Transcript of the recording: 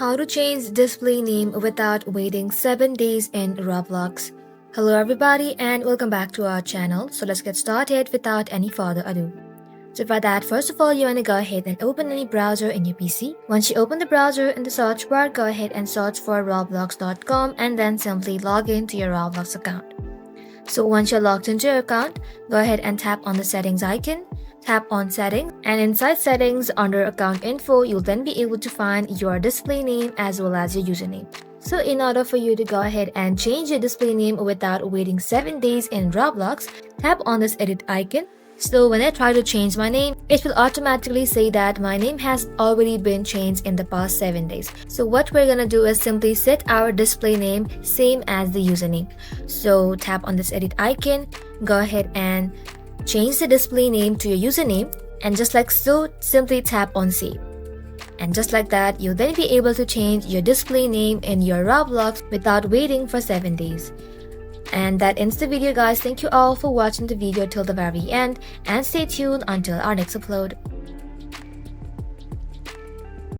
How to change display name without waiting 7 days in Roblox. Hello everybody and welcome back to our channel. So let's get started without any further ado. So for that, first of all, you want to go ahead and open any browser in your PC. Once you open the browser in the search bar, go ahead and search for roblox.com and then simply log in to your Roblox account. So once you're logged into your account, go ahead and tap on the settings icon. Tap on settings, and inside settings under account info, you'll then be able to find your display name as well as your username. So in order for you to go ahead and change your display name without waiting 7 days in Roblox, tap on this edit icon. So when I try to change my name, it will automatically say that my name has already been changed in the past 7 days. So what we're gonna do is simply set our display name same as the username. So tap on this edit icon, go ahead and change the display name to your username, and just like so, simply tap on save. And just like that, you'll then be able to change your display name in your Roblox without waiting for 7 days. And that ends the video, guys. Thank you all for watching the video till the very end, and stay tuned until our next upload.